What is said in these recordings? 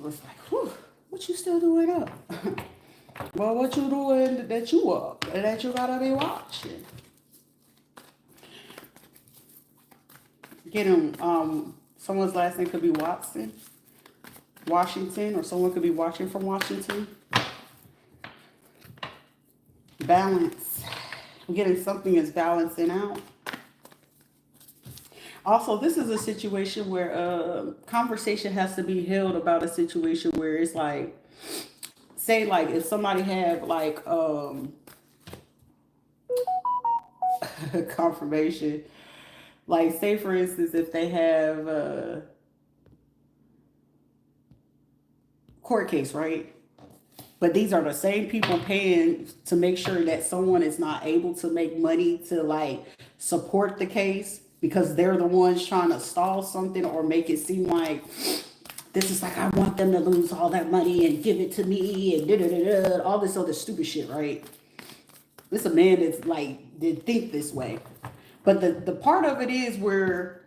was like, whew, what you still doing up? Well, what you doing that you up and that you gotta be watching? Getting someone's last name could be Washington, or someone could be watching from Washington. Balance. I'm getting something is balancing out. Also, this is a situation where conversation has to be held about a situation where it's like, say, like if somebody have like confirmation, like say for instance, if they have a court case, right? But these are the same people paying to make sure that someone is not able to make money to like support the case because they're the ones trying to stall something or make it seem like this is like, I want them to lose all that money and give it to me and all this other stupid shit, right? This a man that's like, did think this way. But the part of it is where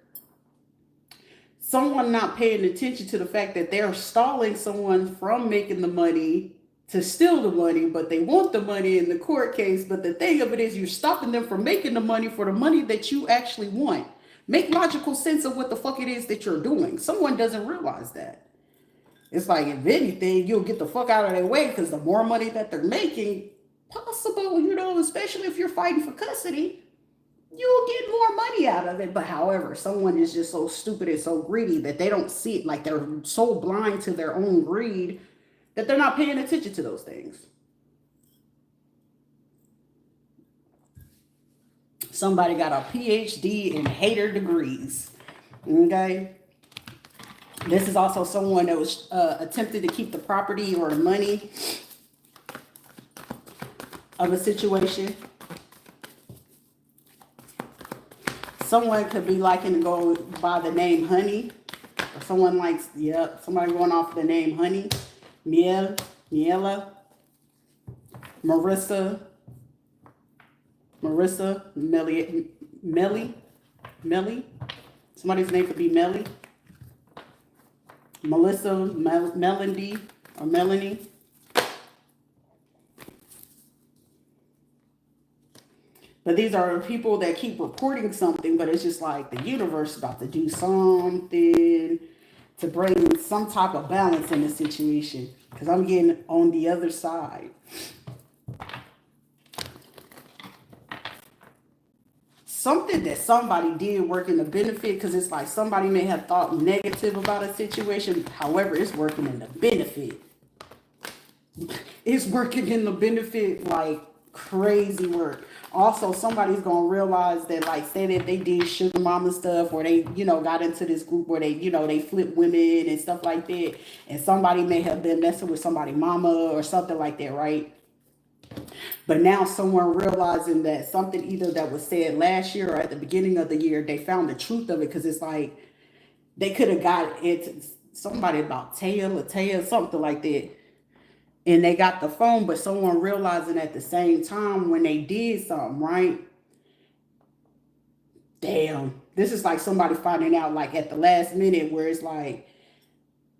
someone not paying attention to the fact that they're stalling someone from making the money to steal the money, but they want the money in the court case. But the thing of it is you're stopping them from making the money for the money that you actually want. Make logical sense of what the fuck it is that you're doing. Someone doesn't realize that. It's like, if anything, you'll get the fuck out of their way because the more money that they're making, possible, especially if you're fighting for custody, you'll get more money out of it. But however, someone is just so stupid and so greedy that they don't see it. Like they're so blind to their own greed that they're not paying attention to those things. Somebody got a PhD in hater degrees. Okay. This is also someone that was attempted to keep the property or the money of a situation. Someone could be liking to go by the name Honey. Or someone likes, somebody going off the name Honey. Miela, Marissa, Melly. Somebody's name could be Melly. Melissa, Melody, or Melanie. But these are people that keep reporting something, but it's just like the universe is about to do something to bring some type of balance in the situation. Because I'm getting on the other side. Something that somebody did work in the benefit, because it's like somebody may have thought negative about a situation. However, it's working in the benefit. It's working in the benefit like crazy work. Also, somebody's gonna realize that, like, say that they did sugar mama stuff, or they, got into this group where they, they flip women and stuff like that, and somebody may have been messing with somebody mama or something like that, right? But now someone realizing that something either that was said last year or at the beginning of the year, they found the truth of it, because it's like they could have got it somebody about Taya, something like that. And they got the phone, but someone realizing at the same time when they did something, right? Damn. This is like somebody finding out like at the last minute, where it's like,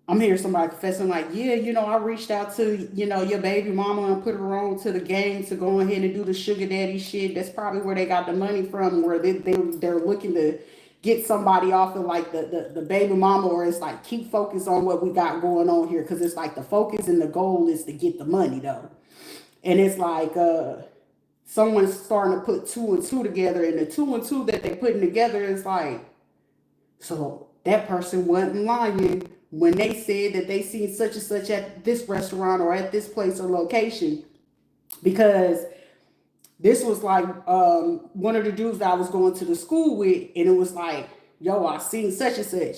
I'm hearing somebody confessing like, yeah, I reached out to, your baby mama and put her on to the game to go ahead and do the sugar daddy shit. That's probably where they got the money from, where they're looking to get somebody off of like the baby mama, or it's like keep focus on what we got going on here, because it's like the focus and the goal is to get the money though. And it's like someone's starting to put 2 and 2 together, and the 2 and 2 that they're putting together is like, so that person wasn't lying when they said that they seen such and such at this restaurant or at this place or location, because this was like one of the dudes that I was going to the school with, and it was like, yo, I seen such and such.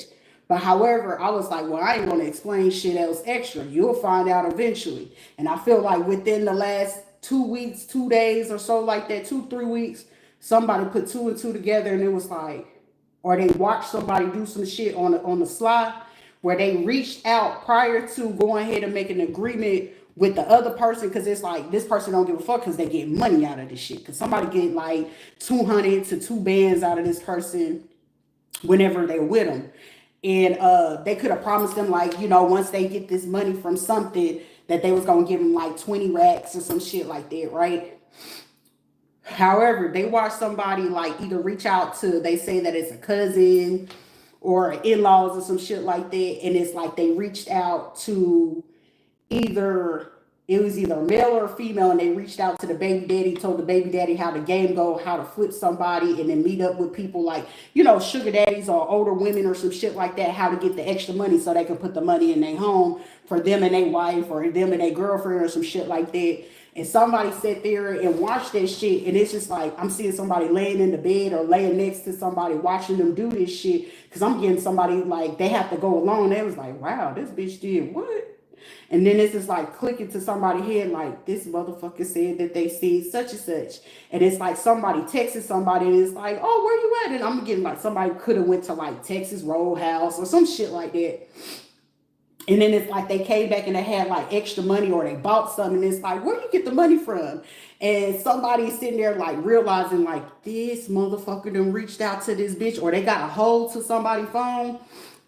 But however, I was like, well, I ain't going to explain shit else extra. You'll find out eventually. And I feel like within the last 2 weeks, 2 days or so like that, 2-3 weeks, somebody put 2 and 2 together, and it was like, or they watched somebody do some shit on the sly, where they reached out prior to going ahead and making an agreement with the other person, because it's like this person don't give a fuck because they get money out of this shit. Because somebody get like 200 to 2 bands out of this person whenever they're with them. And they could have promised them, like, once they get this money from something, that they was gonna give them like 20 racks or some shit like that, right? However, they watch somebody like either reach out to, they say that it's a cousin or in-laws or some shit like that, and it's like they reached out to either, it was either a male or a female, and they reached out to the baby daddy, told the baby daddy how the game go, how to flip somebody, and then meet up with people like, sugar daddies or older women or some shit like that, how to get the extra money so they can put the money in their home for them and their wife or them and their girlfriend or some shit like that. And somebody sat there and watched that shit, and it's just like I'm seeing somebody laying in the bed or laying next to somebody watching them do this shit, because I'm getting somebody like they have to go along. They was like, wow, this bitch did what? And then it's just like clicking to somebody's head, like, this motherfucker said that they seen such and such. And it's like somebody texted somebody and it's like, oh, where you at? And I'm getting like somebody could have went to like Texas Roadhouse or some shit like that. And then it's like they came back and they had like extra money or they bought something. And it's like, where you get the money from? And somebody's sitting there like realizing like this motherfucker done reached out to this bitch, or they got a hold to somebody's phone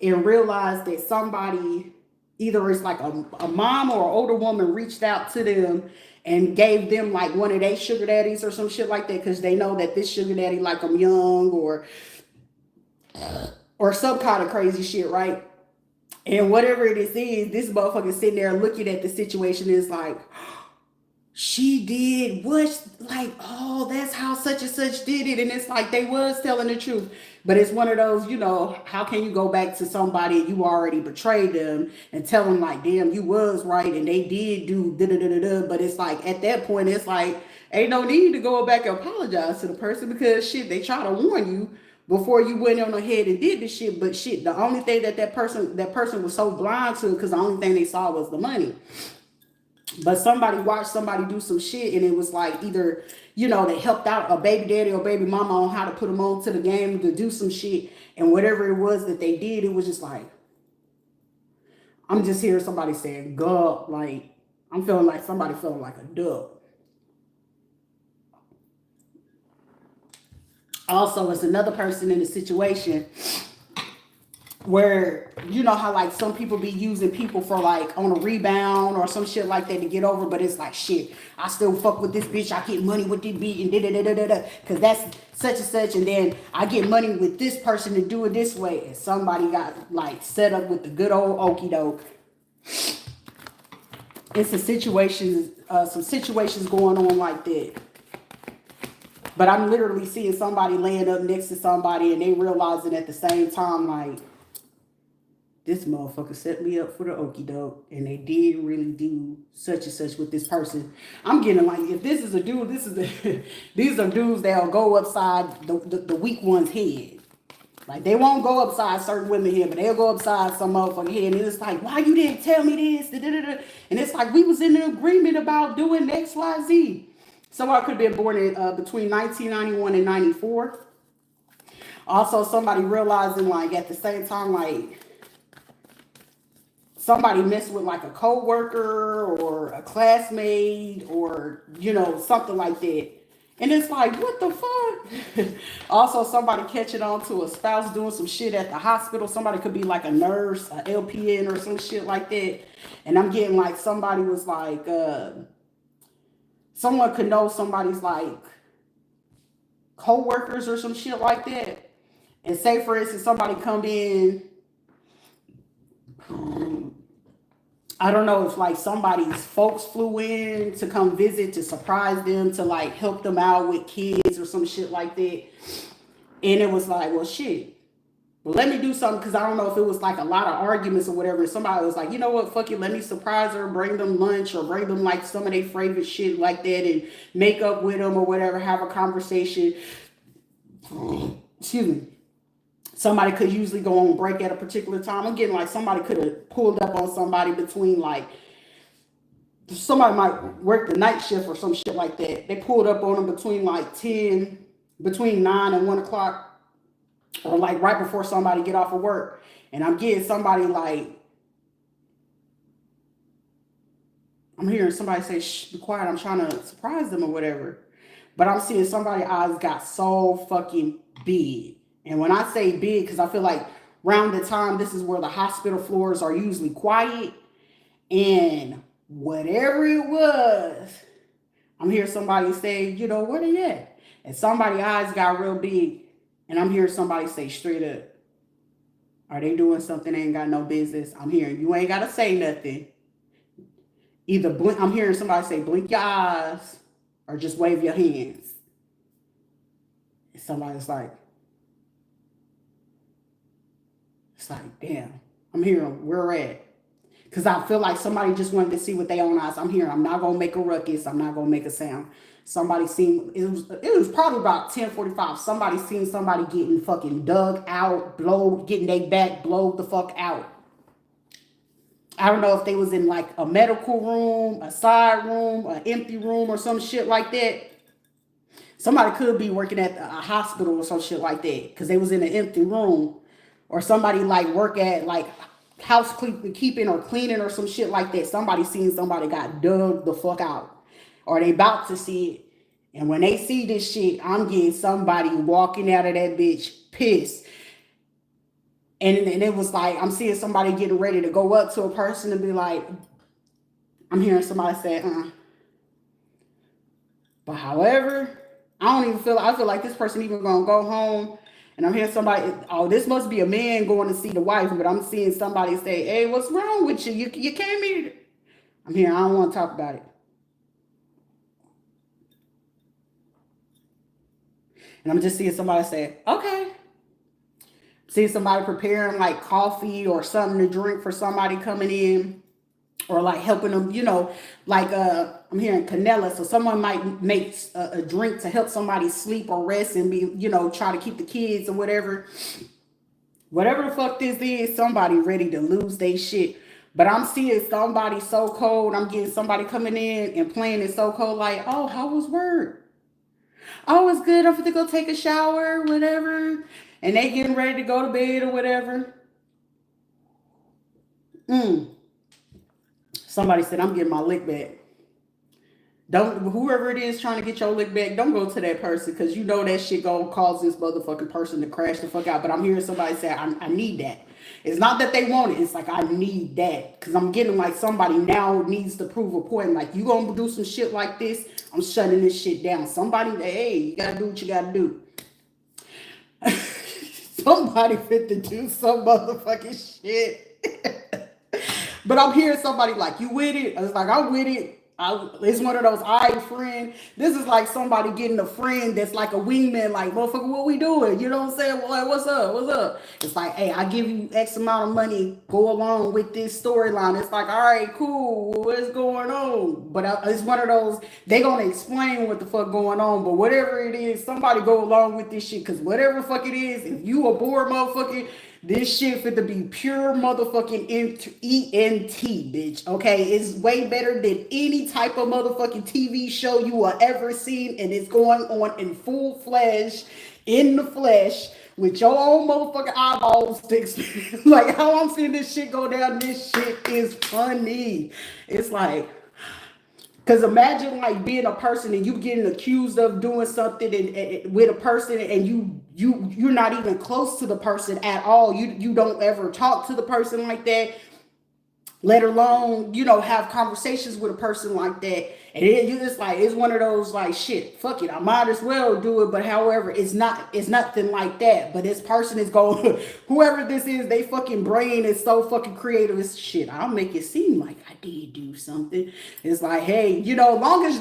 and realized that somebody, either it's like a mom or an older woman, reached out to them and gave them like one of their sugar daddies or some shit like that, because they know that this sugar daddy like them young or some kind of crazy shit, right? And whatever it is, this motherfucker sitting there looking at the situation is like, she did what? Like, oh, that's how such and such did it. And it's like they was telling the truth. But it's one of those, how can you go back to somebody you already betrayed them and tell them like, damn, you was right and they did do da da da da da. But it's like at that point, it's like ain't no need to go back and apologize to the person, because shit, they try to warn you before you went on ahead and did this shit. But shit, the only thing that person was so blind to, because the only thing they saw was the money. But somebody watched somebody do some shit, and it was like either, they helped out a baby daddy or baby mama on how to put them on to the game to do some shit. And whatever it was that they did, it was just like, I'm just hearing somebody saying, God, like, I'm feeling like somebody feeling like a duck. Also, it's another person in the situation where how like some people be using people for like on a rebound or some shit like that to get over, but it's like, shit, I still fuck with this bitch, I get money with this bitch and da da da da da, because that's such and such, and then I get money with this person to do it this way. And somebody got like set up with the good old okie doke. It's a situation, some situations going on like that. But I'm literally seeing somebody laying up next to somebody and they realizing at the same time, like, this motherfucker set me up for the okie doke, and they did really do such and such with this person. I'm getting like, if this is a dude, these are dudes that'll go upside the weak one's head. Like, they won't go upside certain women here, but they'll go upside some motherfucker head. And it's like, why you didn't tell me this? And it's like, we was in an agreement about doing X, Y, Z. Somebody could have been born in between 1991 and 94. Also, somebody realizing like at the same time, like, somebody messed with like a co-worker or a classmate or, something like that. And it's like, what the fuck? Also, somebody catching on to a spouse doing some shit at the hospital. Somebody could be like a nurse, a LPN or some shit like that. And I'm getting like somebody was like, someone could know somebody's like co-workers or some shit like that. And say, for instance, somebody come in, I don't know if like somebody's folks flew in to come visit to surprise them, to like help them out with kids or some shit like that. And it was like, well, shit, well, let me do something, because I don't know if it was like a lot of arguments or whatever. And somebody was like, you know what, fuck it, let me surprise her, bring them lunch or bring them like some of their favorite shit like that and make up with them or whatever, have a conversation. Excuse me. Somebody could usually go on break at a particular time. I'm getting like somebody could have pulled up on somebody between like, somebody might work the night shift or some shit like that. They pulled up on them between like between 9 and 1 o'clock, or like right before somebody get off of work. And I'm getting somebody like, I'm hearing somebody say, shh, be quiet, I'm trying to surprise them or whatever. But I'm seeing somebody's eyes got so fucking big. And when I say big, because I feel like Around the time, this is where the hospital floors are usually quiet. And whatever it was, I'm hearing somebody say, you know, where they at? And somebody's eyes got real big. And I'm hearing somebody say straight up, are they doing something they ain't got no business? I'm hearing you ain't got to say nothing. Either blink, I'm hearing somebody say blink your eyes or just wave your hands. And somebody's like, it's like, damn. I'm hearing where we're at. Because I feel like somebody just wanted to see with their own eyes. I'm hearing, I'm not going to make a ruckus. I'm not going to make a sound. Somebody seen, it was probably about 10:45. Somebody seen somebody getting fucking dug out, getting their back blowed the fuck out. I don't know if they was in like a medical room, a side room, an empty room or some shit like that. Somebody could be working at a hospital or some shit like that because they was in an empty room. Or somebody like work at like housekeeping or cleaning or some shit like that. Somebody seen somebody got dug the fuck out. Or they about to see it. And when they see this shit, I'm getting somebody walking out of that bitch pissed. And it was like, I'm seeing somebody getting ready to go up to a person and be like, I'm hearing somebody say, But however, I feel like this person even gonna go home. And I'm hearing somebody, oh, this must be a man going to see the wife, but I'm seeing somebody say, hey, what's wrong with you? You came here. I'm hearing, I don't want to talk about it. And I'm just seeing somebody say, okay. Seeing somebody preparing like coffee or something to drink for somebody coming in. Or like helping them, you know, like I'm hearing canela. So someone might make a drink to help somebody sleep or rest and be, you know, try to keep the kids or whatever. Whatever the fuck this is, somebody ready to lose their shit. But I'm seeing somebody so cold. I'm getting somebody coming in and playing it so cold like, oh, how was work? Oh, it's good. I'm going to go take a shower, whatever. And they getting ready to go to bed or whatever. Somebody said, I'm getting my lick back. Whoever it is trying to get your lick back, don't go to that person because you know that shit gonna cause this motherfucking person to crash the fuck out. But I'm hearing somebody say, I need that. It's not that they want it. It's like, I need that. Because I'm getting like somebody now needs to prove a point. Like, you gonna do some shit like this, I'm shutting this shit down. Somebody, hey, you gotta do what you gotta do. Somebody fit to do some motherfucking shit. But I'm hearing somebody like, you with it? I was like, I'm with it. It's one of those, friend. This is like somebody getting a friend that's like a wingman, like, motherfucker, what we doing? You know what I'm saying? Well, like, what's up? What's up? It's like, hey, I give you X amount of money, go along with this storyline. It's like, all right, cool, what's going on? But it's one of those, they gonna explain what the fuck going on, but whatever it is, somebody go along with this shit, because whatever the fuck it is, if you a bored motherfucker, this shit fit to be pure motherfucking ENT, bitch. Okay, it's way better than any type of motherfucking TV show you will ever seen, and it's going on in full flesh, in the flesh, with your own motherfucking eyeballs sticks. Like how I'm seeing this shit go down, this shit is funny. It's like, because imagine like being a person and you getting accused of doing something and with a person and you're not even close to the person at all. You don't ever talk to the person like that, let alone, you know, have conversations with a person like that. And you just like, it's one of those like, shit, fuck it, I might as well do it. But however, it's nothing like that. But this person is going, whoever this is, they fucking brain is so fucking creative. It's shit, I'll make it seem like I did do something. It's like, hey, you know, long as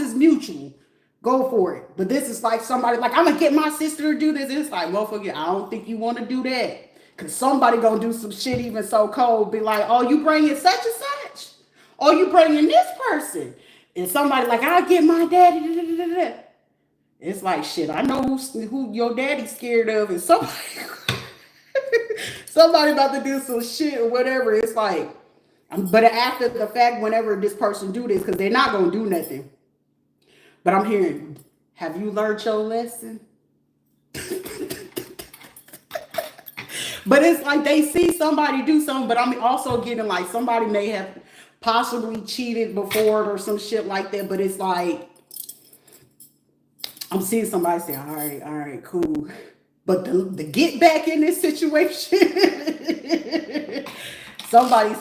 it's mutual, go for it. But this is like somebody like, I'm gonna get my sister to do this. It's like, motherfucker, I don't think you want to do that. Because somebody gonna do some shit even so cold, be like, oh, you bringing such and such? Oh, you bringing this person? And somebody like, I'll get my daddy. It's like, shit, I know who your daddy's scared of. And somebody about to do some shit or whatever. It's like, but after the fact, whenever this person do this, because they're not gonna do nothing. But I'm hearing, have you learned your lesson? But it's like they see somebody do something, but I'm also getting like somebody may have possibly cheated before or some shit like that. But it's like, I'm seeing somebody say, all right, cool. But the get back in this situation, somebody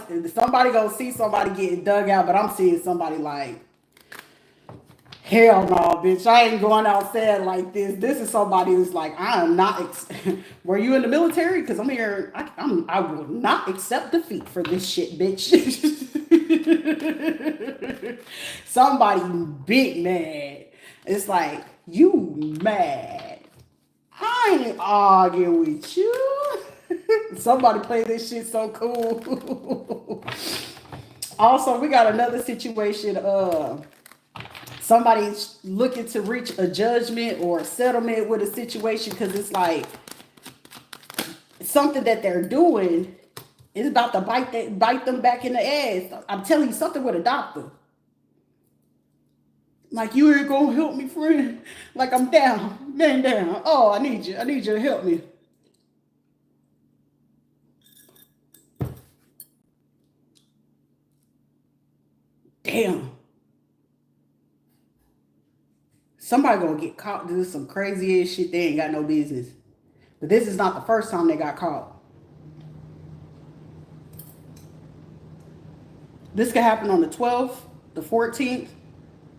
gonna see somebody getting dug out, but I'm seeing somebody like, hell no, bitch, I ain't going outside like this. This is somebody who's like, I am not. Were you in the military? Because I'm here. I will not accept defeat for this shit, bitch. Somebody big mad. It's like, you mad. I ain't arguing with you. Somebody play this shit so cool. Also, we got another situation. Somebody's looking to reach a judgment or a settlement with a situation because it's like something that they're doing is about to bite them back in the ass. I'm telling you, something with a doctor. Like, you ain't gonna help me, friend. Like, I'm down, man, down. Oh, I need you to help me. Damn. Somebody gonna get caught doing some crazy ass shit they ain't got no business. But this is not the first time they got caught. This could happen on the 12th, the 14th,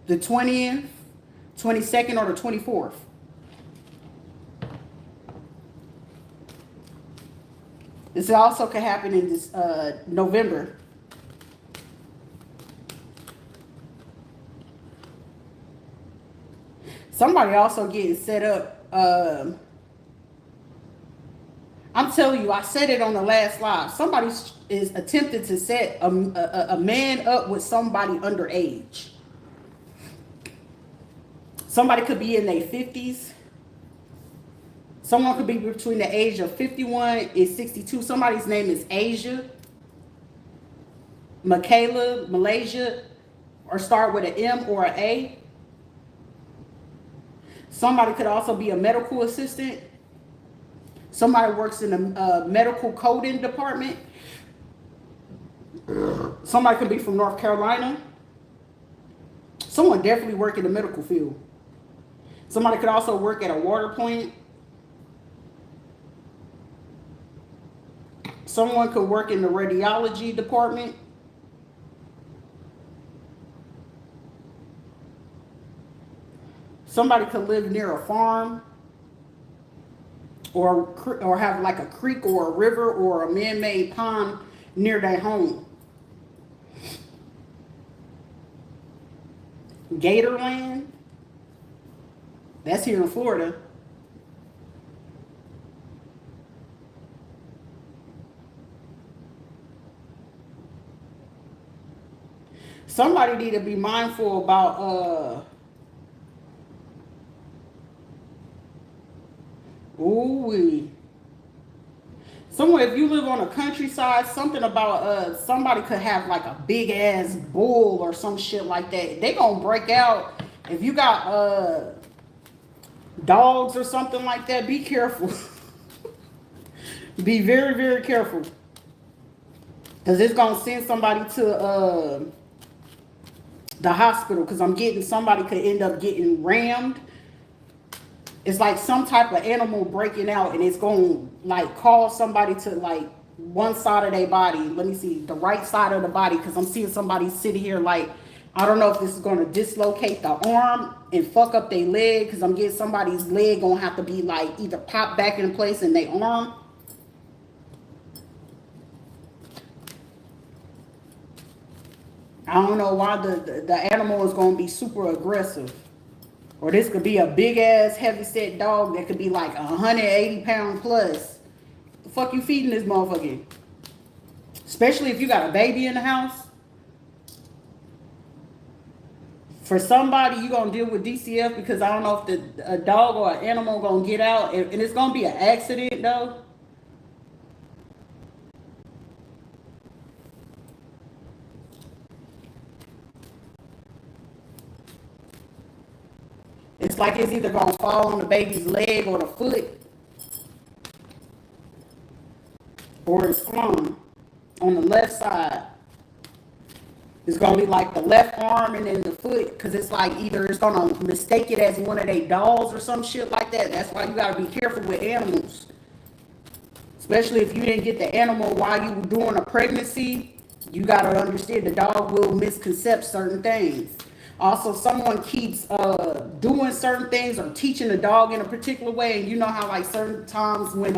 the 20th, 22nd, or the 24th. This also could happen in this November. Somebody also getting set up. I'm telling you, I said it on the last live. Somebody is attempting to set a man up with somebody underage. Somebody could be in their 50s. Someone could be between the age of 51 and 62. Somebody's name is Asia, Michaela, Malaysia, or start with an M or an A. Somebody could also be a medical assistant. Somebody works in a medical coding department. Somebody could be from North Carolina. Someone definitely work in the medical field. Somebody could also work at a water plant. Someone could work in the radiology department. Somebody could live near a farm or have like a creek or a river or a man-made pond near their home. Gatorland, that's here in Florida. Somebody need to be mindful about ooh. Somewhere, if you live on a countryside, something about somebody could have like a big ass bull or some shit like that. They gonna break out. If you got dogs or something like that, be careful. Be very, very careful. Because it's gonna send somebody to the hospital, because I'm getting somebody could end up getting rammed. It's like some type of animal breaking out, and it's going to like cause somebody to like one side of their body. Let me see, the right side of the body, because I'm seeing somebody sitting here like, I don't know if this is going to dislocate the arm and fuck up their leg, because I'm getting somebody's leg going to have to be like either popped back in place in their arm. I don't know why the animal is going to be super aggressive. Or this could be a big ass heavy set dog that could be like 180 pound plus. The fuck you feeding this motherfucker? Especially if you got a baby in the house. For somebody, you're going to deal with DCF, because I don't know if a dog or an animal going to get out. And it's going to be an accident though. It's like it's either going to fall on the baby's leg or the foot, or its arm on the left side. It's gonna be like the left arm and then the foot, because it's like either it's gonna mistake it as one of their dolls or some shit like that. That's why you gotta be careful with animals, especially if you didn't get the animal while you were doing a pregnancy. You gotta understand the dog will misconcept certain things. Also, someone keeps doing certain things or teaching the dog in a particular way, and you know how like certain times when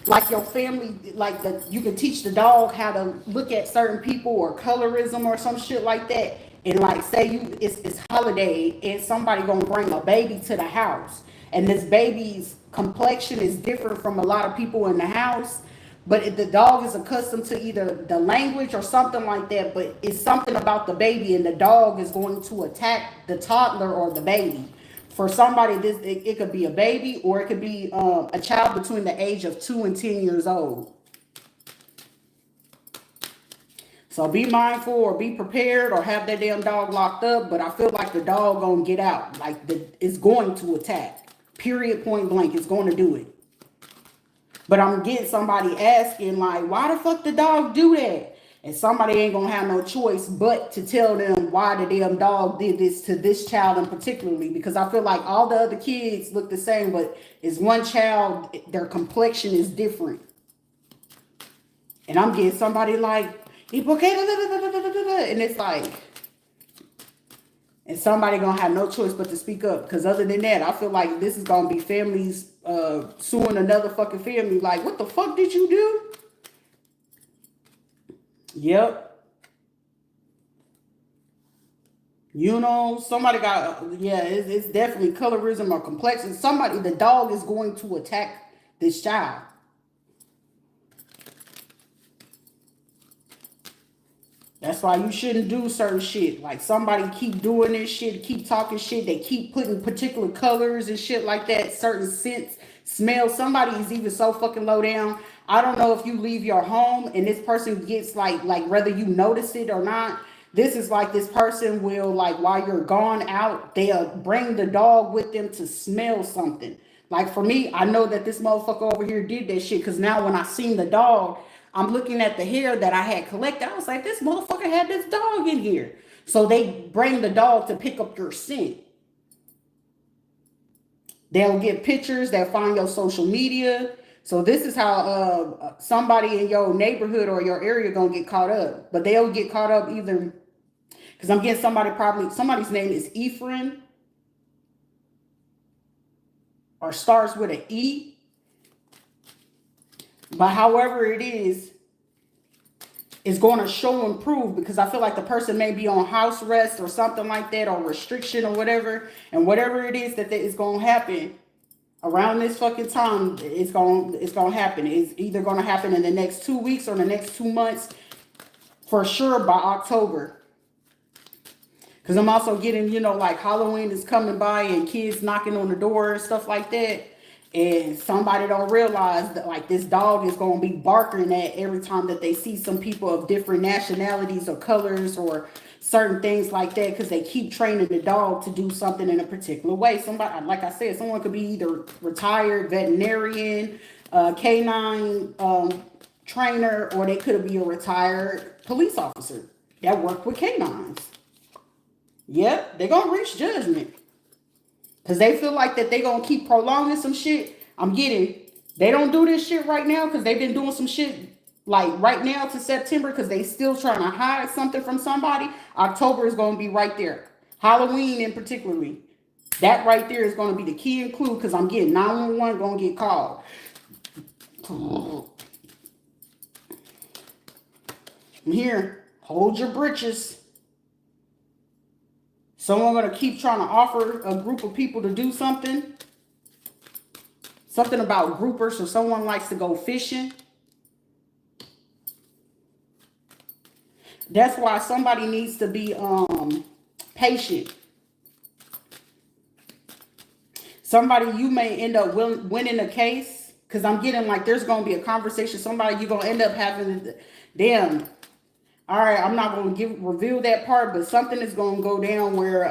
like your family, like you can teach the dog how to look at certain people or colorism or some shit like that. And like say it's holiday and somebody gonna bring a baby to the house, and this baby's complexion is different from a lot of people in the house, but if the dog is accustomed to either the language or something like that, but it's something about the baby and the dog is going to attack the toddler or the baby. For somebody, it could be a baby or it could be a child between the age of 2 and 10 years old. So be mindful or be prepared or have that damn dog locked up. But I feel like the dog gonna get out. Like it's going to attack. Period, point blank. It's going to do it. But I'm getting somebody asking like, why the fuck the dog do that? And somebody ain't gonna have no choice but to tell them why the damn dog did this to this child in particularly. Because I feel like all the other kids look the same, but it's one child, their complexion is different. And I'm getting somebody like, and it's like, and somebody gonna have no choice but to speak up. Because other than that, I feel like this is gonna be families suing another fucking family. Like, what the fuck did you do? Yep. You know, somebody got, yeah, it's definitely colorism or complexion. Somebody, the dog is going to attack this child. That's why you shouldn't do certain shit. Like somebody keep doing this shit, keep talking shit. They keep putting particular colors and shit like that. Certain scents, smells. Somebody is even so fucking low down. I don't know if you leave your home and this person gets like whether you notice it or not. This is like this person will like while you're gone out, they'll bring the dog with them to smell something. Like for me, I know that this motherfucker over here did that shit because now when I seen the dog, I'm looking at the hair that I had collected. I was like, this motherfucker had this dog in here. So they bring the dog to pick up your scent. They'll get pictures. They'll find your social media. So this is how somebody in your neighborhood or your area gonna get caught up. But they'll get caught up either because I'm getting somebody's name is Ephraim or starts with an E. But however it is, it's going to show and prove because I feel like the person may be on house arrest or something like that or restriction or whatever. And whatever it is that is going to happen around this fucking time, it's going to happen. It's either going to happen in the next 2 weeks or the next 2 months for sure by October. Because I'm also getting, you know, like Halloween is coming by and kids knocking on the door and stuff like that. And somebody don't realize that like this dog is going to be barking at every time that they see some people of different nationalities or colors or certain things like that because they keep training the dog to do something in a particular way. Somebody, like I said, someone could be either retired veterinarian, canine trainer, or they could be a retired police officer that worked with canines. Yep, they're going to reach judgment. Because they feel like that they going to keep prolonging some shit. I'm getting, they don't do this shit right now because they've been doing some shit like right now to September because they still trying to hide something from somebody. October is going to be right there. Halloween in particularly. That right there is going to be the key and clue because I'm getting 911 going to get called. I'm here. Hold your britches. Someone going to keep trying to offer a group of people to do something. Something about groupers, so someone likes to go fishing. That's why somebody needs to be patient. Somebody, you may end up winning a case. Because I'm getting like there's going to be a conversation. Somebody you're going to end up having, damn. All right, I'm not going to reveal that part, but something is going to go down where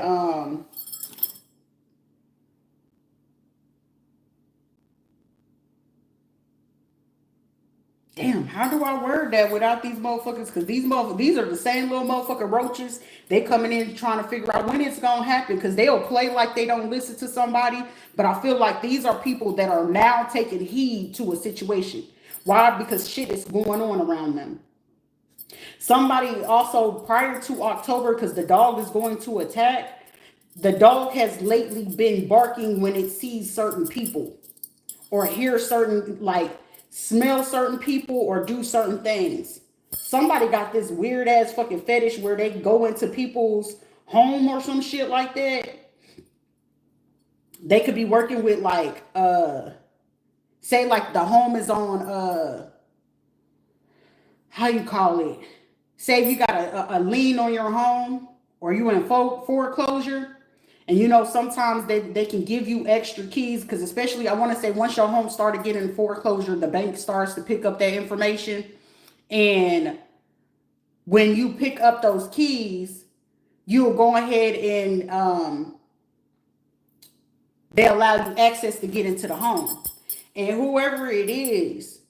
Damn, how do I word that without these motherfuckers? Because these are the same little motherfucking roaches. They coming in trying to figure out when it's gonna happen. Because they'll play like they don't listen to somebody, but I feel like these are people that are now taking heed to a situation. Why? Because shit is going on around them. Somebody also prior to October, because the dog is going to attack. The dog has lately been barking when it sees certain people, or hear certain, like smell certain people, or do certain things. Somebody got this weird ass fucking fetish where they go into people's home or some shit like that. They could be working with like say like the home is on how you call it? Say you got a lien on your home, or you in foreclosure, and you know sometimes they can give you extra keys, because especially I want to say once your home started getting foreclosure, the bank starts to pick up that information. And when you pick up those keys, you'll go ahead and they allow you access to get into the home. And whoever it is,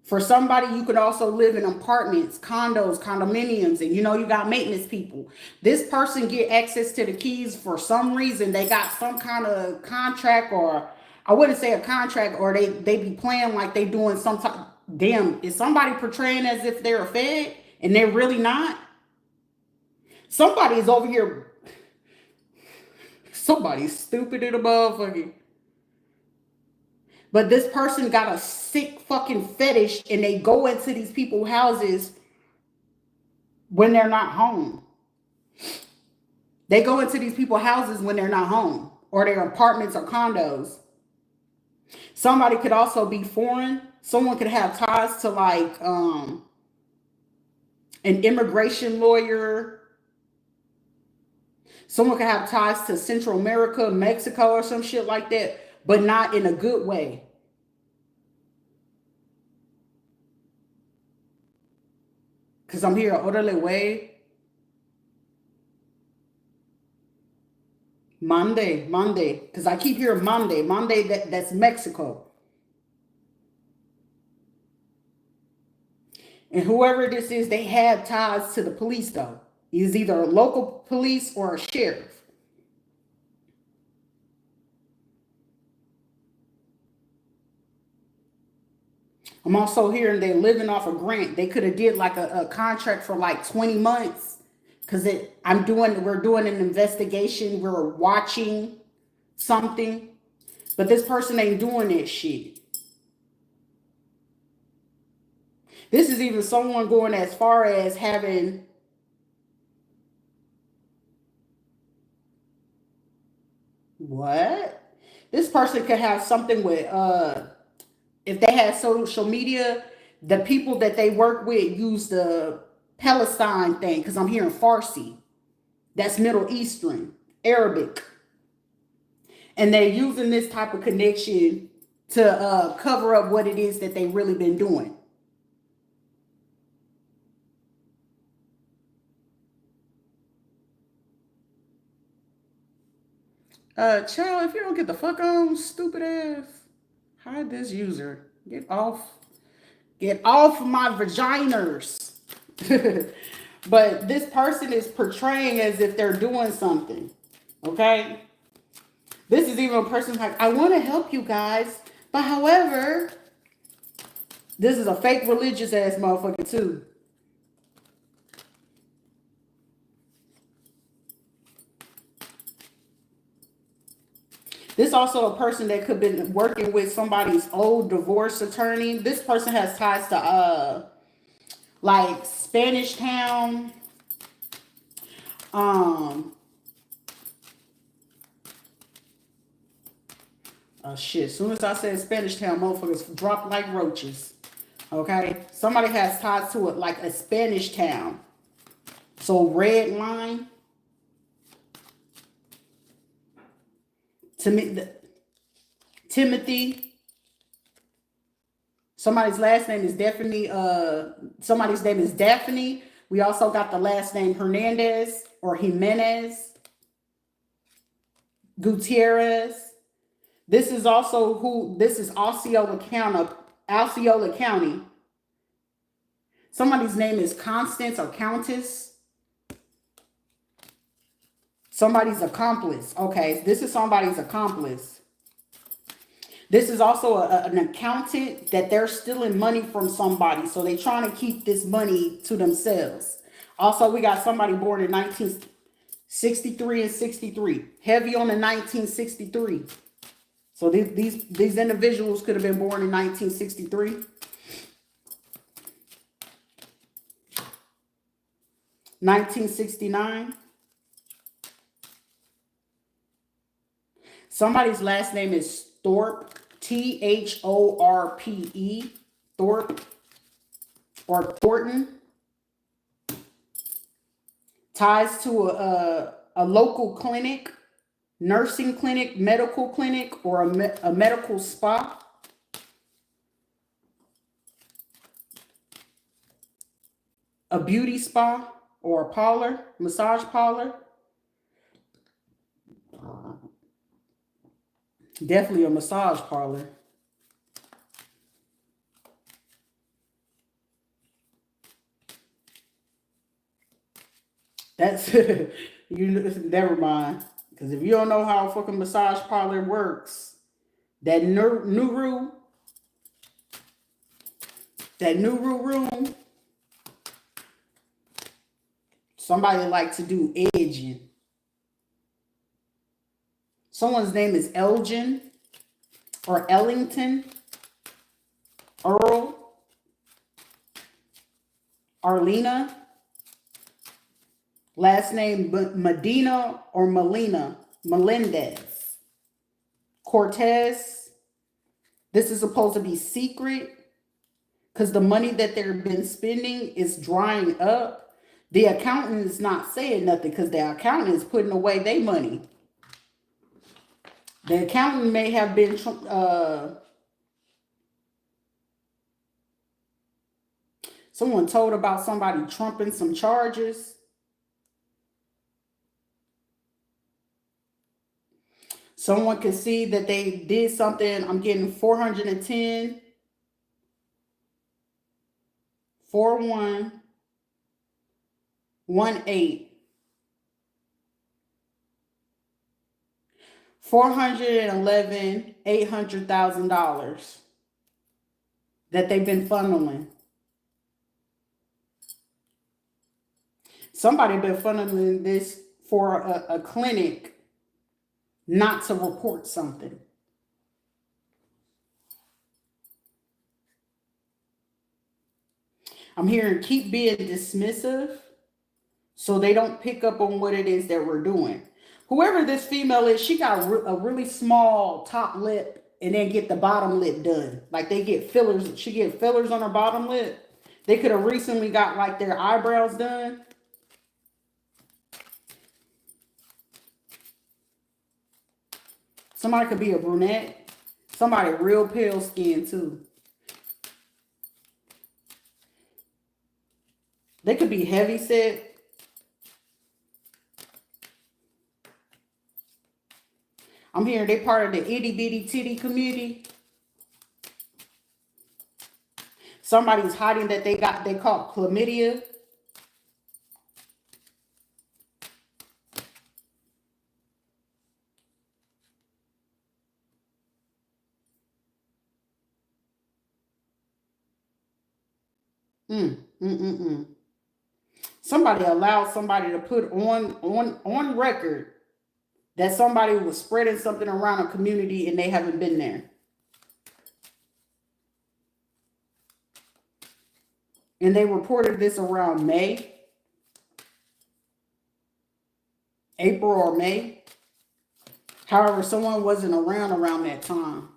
for somebody, you could also live in apartments, condos, condominiums, and you know you got maintenance people. This person get access to the keys for some reason. They got some kind of contract, or I wouldn't say a contract, or they be playing like they doing some type. Damn, is somebody portraying as if they're a Fed and they're really not? Somebody is over here. Somebody's stupid in a motherfucker. But this person got a sick fucking fetish, and they go into these people's houses when they're not home. They go into these people's houses when they're not home, or their apartments or condos. Somebody could also be foreign. Someone could have ties to like an immigration lawyer. Someone could have ties to Central America, Mexico, or some shit like that, but not in a good way. Because I'm here, orderly way. Monday. Because I keep hearing Monday, that's Mexico. And whoever this is, they have ties to the police, though. He's either a local police or a sheriff. I'm also hearing they're living off a grant. They could have did like a contract for like 20 months. Because we're doing an investigation. We're watching something. But this person ain't doing that shit. This is even someone going as far as having what? This person could have something with if they had social media, the people that they work with use the Palestine thing, because I'm hearing Farsi. That's Middle Eastern, Arabic. And they're using this type of connection to cover up what it is that they really been doing. Child, if you don't get the fuck on, stupid ass, hide this user. Get off. Get off my vaginas. But this person is portraying as if they're doing something. Okay? This is even a person like, I want to help you guys. But however, this is a fake religious ass motherfucker too. This also a person that could have been working with somebody's old divorce attorney. This person has ties to like Spanish Town. Oh shit. As soon as I said Spanish Town, motherfuckers drop like roaches. Okay? Somebody has ties to it like a Spanish Town. So red line. Timothy. Somebody's last name is Daphne. Somebody's name is Daphne. We also got the last name Hernandez or Jimenez. Gutierrez. This is also this is Osceola County. Somebody's name is Constance or Countess. Somebody's accomplice. Okay, this is somebody's accomplice. This is also an accountant that they're stealing money from somebody. So they're trying to keep this money to themselves. Also, we got somebody born in 1963 and 63. Heavy on the 1963. So these individuals could have been born in 1963. 1969. Somebody's last name is Thorpe. Thorpe. Thorpe. Or Thornton. Ties to a local clinic, nursing clinic, medical clinic, or a medical spa. A beauty spa or a parlor, massage parlor. Definitely a massage parlor. That's, you never mind. Because if you don't know how a fucking massage parlor works, that Nuru room, somebody like to do edging. Someone's name is Elgin or Ellington, Earl, Arlena. Last name Medina or Melina, Melendez. Cortez. This is supposed to be secret because the money that they've been spending is drying up. The accountant is not saying nothing because the accountant is putting away their money. The accountant may have been someone told about somebody trumping some charges. Someone could see that they did something. I'm getting 410, 4118. $411,800,000 that they've been funneling. Somebody been funneling this for a clinic not to report something. I'm hearing keep being dismissive so they don't pick up on what it is that we're doing. Whoever this female is, she got a really small top lip and then get the bottom lip done. Like they get fillers. She get fillers on her bottom lip. They could have recently got like their eyebrows done. Somebody could be a brunette. Somebody real pale skin too. They could be heavy set. I'm hearing they part of the itty bitty titty community. Somebody's hiding that they caught chlamydia. Somebody allowed somebody to put on record that somebody was spreading something around a community and they haven't been there. And they reported this around May, April or May. However, someone wasn't around that time.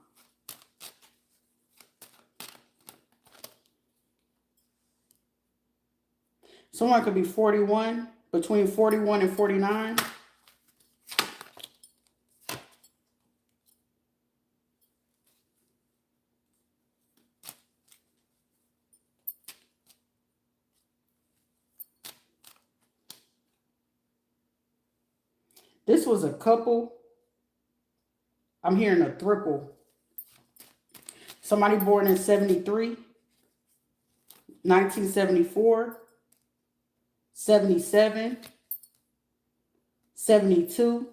Someone could be 41, between 41 and 49. This was a couple. I'm hearing a triple. Somebody born in 73. 1974, 77, 72.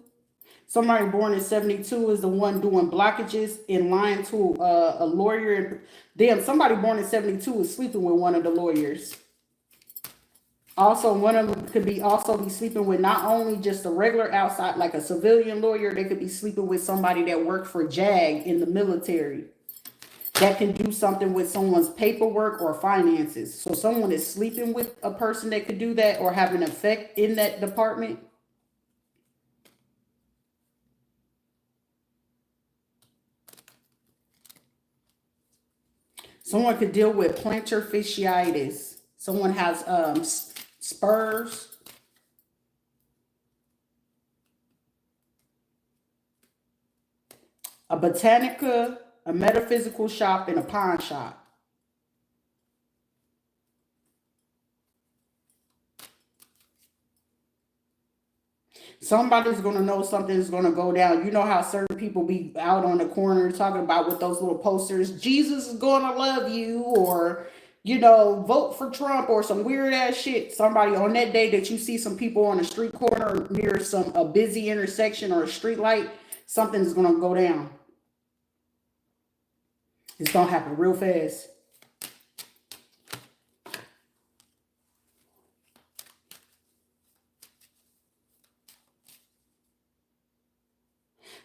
Somebody born in 72 is the one doing blockages in line to a lawyer. Damn, somebody born in 72 is sleeping with one of the lawyers. Also, one of them could be also be sleeping with not only just a regular outside, like a civilian lawyer, they could be sleeping with somebody that worked for JAG in the military that can do something with someone's paperwork or finances. So someone is sleeping with a person that could do that or have an effect in that department. Someone could deal with plantar fasciitis. Someone has spurs. A botanica, a metaphysical shop, and a pawn shop. Somebody's going to know something's going to go down. You know how certain people be out on the corner talking about with those little posters, Jesus is going to love you, or, you know, vote for Trump or some weird ass shit. Somebody on that day that you see some people on a street corner near a busy intersection or a street light, something's going to go down. It's going to happen real fast.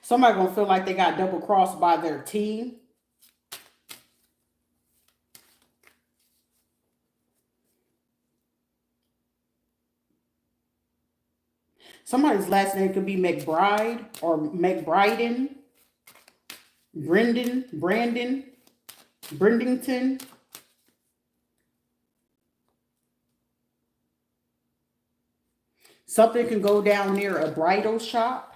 Somebody going to feel like they got double crossed by their team. Somebody's last name could be McBride or McBriden, Brandon, Brendington. Something can go down near a bridal shop.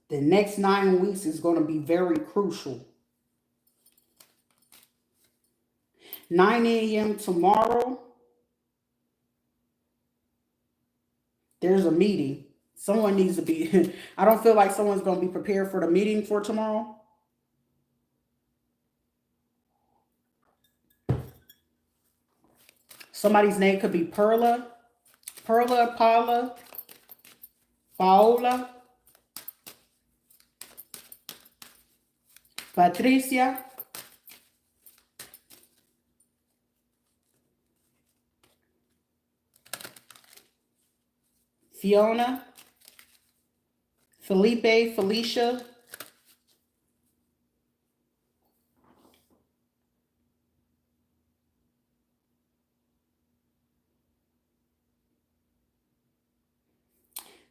The next 9 weeks is going to be very crucial. 9 a.m. tomorrow, there's a meeting. Someone needs to be, I don't feel like someone's going to be prepared for the meeting for tomorrow. Somebody's name could be Paula, Paula, Patricia, Fiona, Felipe, Felicia,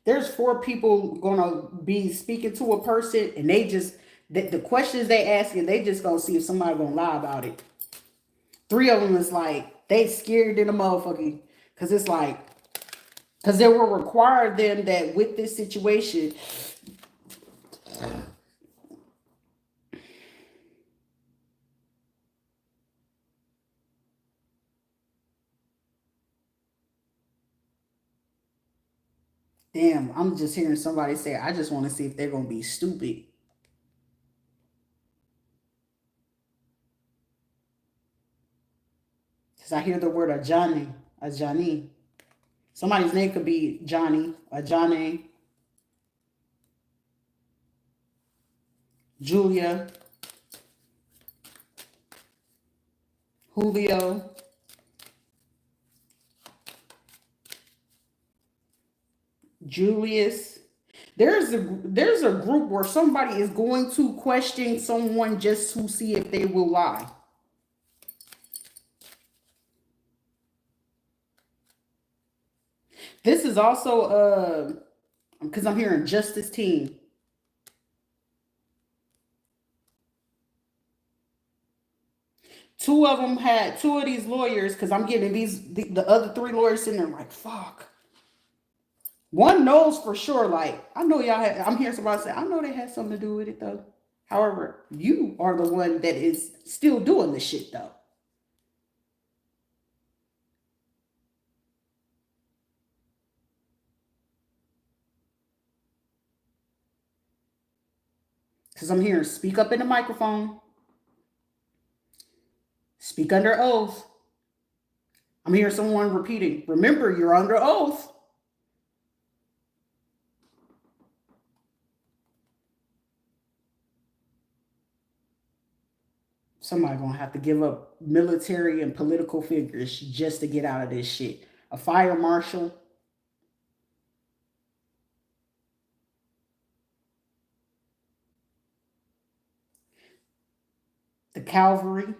there's 4 people going to be speaking to a person, and they just, the questions they asking, they just going to see if somebody going to lie about it. 3 of them is like, they scared in a motherfucker. Because it's like, because they will require them that with this situation, damn, I'm just hearing somebody say, I just want to see if they're going to be stupid. Because I hear the word a Johnny. Somebody's name could be Johnny, a Johnny, Julia, Julio, Julius. There's a group where somebody is going to question someone just to see if they will lie. This is also because I'm hearing justice team. Two of these lawyers, because I'm getting the other 3 lawyers sitting there like, fuck. One knows for sure, like, I know y'all had, I'm hearing somebody say, I know they had something to do with it though. However, you are the one that is still doing the shit though. Because I'm hearing speak up in the microphone. Speak under oath. I'm hearing someone repeating, remember, you're under oath. Somebody gonna have to give up military and political figures just to get out of this shit. A fire marshal. The cavalry.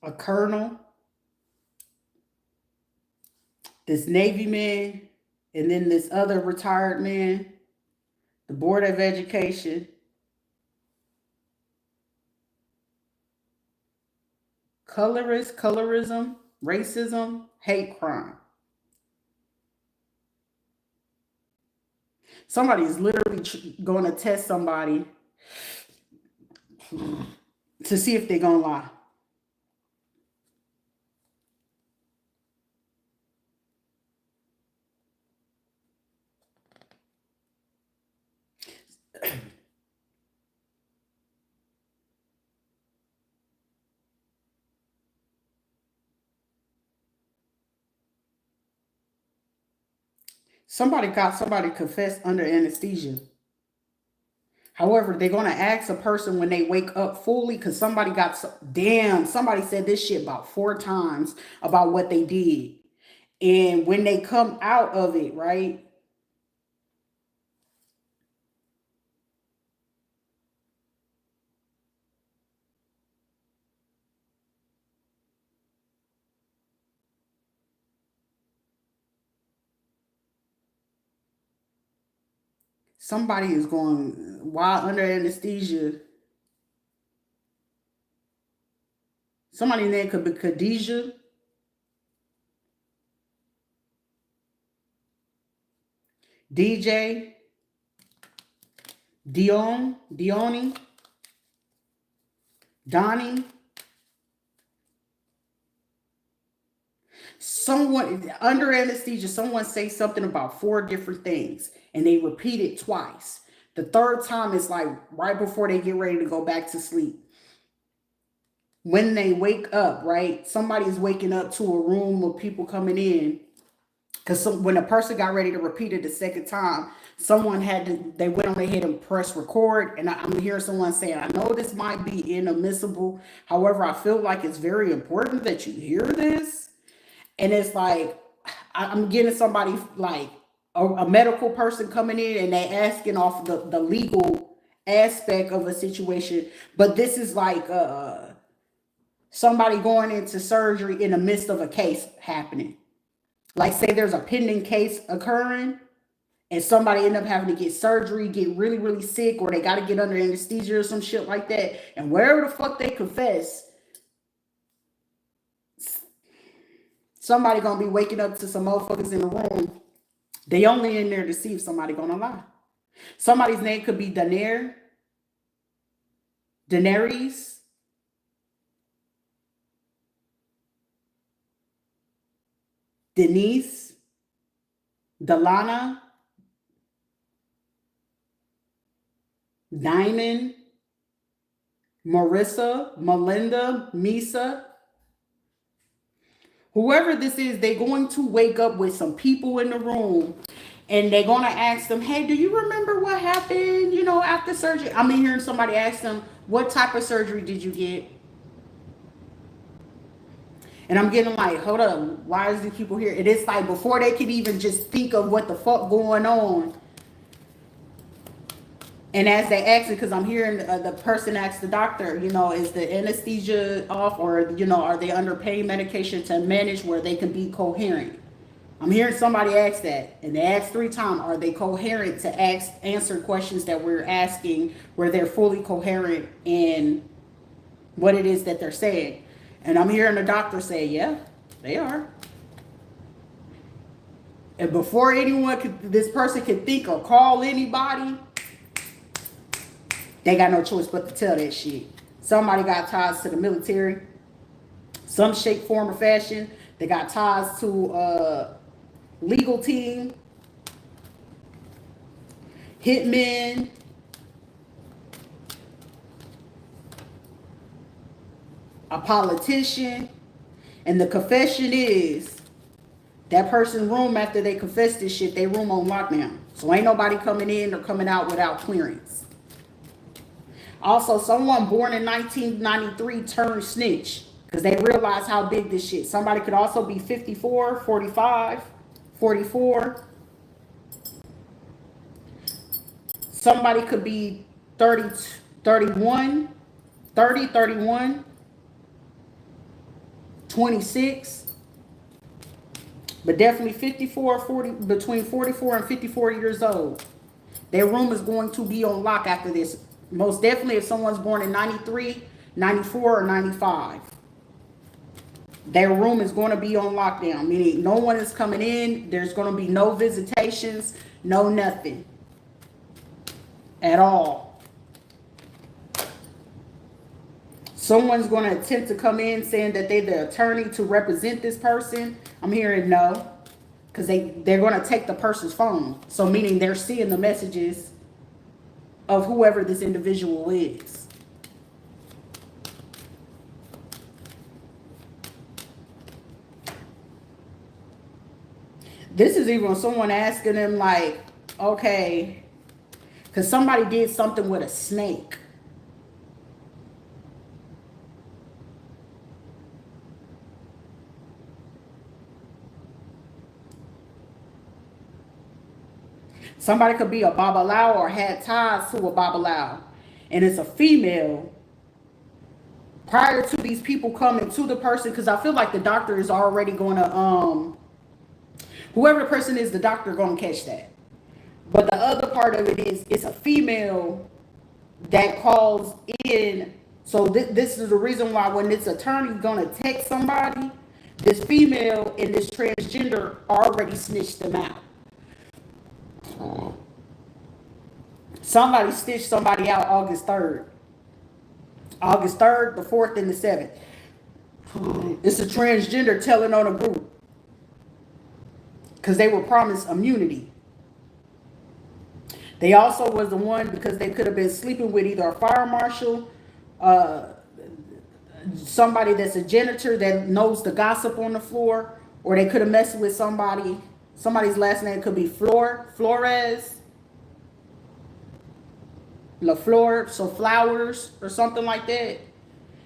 A colonel. This Navy man. And then this other retired man. The Board of Education. Colorism, racism, hate crime. Somebody is literally going to test somebody to see if they're going to lie. Somebody got somebody confessed under anesthesia. However, they're going to ask a person when they wake up fully because somebody got, somebody said this shit about 4 times about what they did. And when they come out of it, right? Somebody is going, while under anesthesia, somebody's name could be Khadijah, DJ, Dione, Donnie. Someone under anesthesia, someone say something about 4 different things and they repeat it twice. The 3rd time is like right before they get ready to go back to sleep. When they wake up, right? Somebody's waking up to a room of people coming in. Because when a person got ready to repeat it the 2nd time, someone they went on ahead and press record. And I'm hearing someone saying, I know this might be inadmissible. However, I feel like it's very important that you hear this. And it's like, I'm getting somebody like a medical person coming in and they asking off the legal aspect of a situation. But this is like somebody going into surgery in the midst of a case happening. Like say there's a pending case occurring and somebody end up having to get surgery, get really, really sick, or they got to get under anesthesia or some shit like that. And wherever the fuck they confess, somebody going to be waking up to some motherfuckers in the room. They only in there to see if somebody going to lie. Somebody's name could be Daenerys, Denise, Delana, Diamond, Marissa, Melinda, Misa. Whoever this is, they're going to wake up with some people in the room and they're going to ask them, hey, do you remember what happened, after surgery? I'm hearing somebody ask them, what type of surgery did you get? And I'm getting like, hold up, why is these people here? And it's like before they can even just think of what the fuck going on. And as they ask it, because I'm hearing the person ask the doctor, is the anesthesia off or, are they under pain medication to manage where they can be coherent? I'm hearing somebody ask that. And they ask 3 times, are they coherent to answer questions that we're asking where they're fully coherent in what it is that they're saying? And I'm hearing the doctor say, yeah, they are. And before this person can think or call anybody, they got no choice but to tell that shit. Somebody got ties to the military. some shape, form, or fashion. They got ties to legal team, hitmen, a politician. And the confession is that person's room, after they confess this shit, they room on lockdown. So ain't nobody coming in or coming out without clearance. Also, someone born in 1993 turned snitch because they realize how big this shit. Somebody could also be 54, 45, 44. Somebody could be 30, 31, 30, 31, 26. But definitely 54, 40, between 44 and 54 years old. Their room is going to be on lock after this. Most definitely if someone's born in 93, 94, or 95. Their room is going to be on lockdown, meaning no one is coming in. There's going to be no visitations, no nothing at all. Someone's going to attempt to come in saying that they're the attorney to represent this person. I'm hearing no, because they're going to take the person's phone. So meaning they're seeing the messages of whoever this individual is. This is even someone asking them like, okay, because somebody did something with a snake. Somebody could be a babalao or had ties to a babalao. And it's a female. Prior to these people coming to the person, because I feel like the doctor is already going to, whoever the person is, the doctor going to catch that. But the other part of it is, it's a female that calls in. So this is the reason why when this attorney going to text somebody, this female and this transgender already snitched them out. Somebody stitched somebody out August 3rd. August 3rd, the 4th, and the 7th. It's a transgender telling on a group. Because they were promised immunity. They also was the one because they could have been sleeping with either a fire marshal, somebody that's a janitor that knows the gossip on the floor, or they could have messed with somebody. Somebody's last name could be Flores, LaFleur, so Flowers or something like that.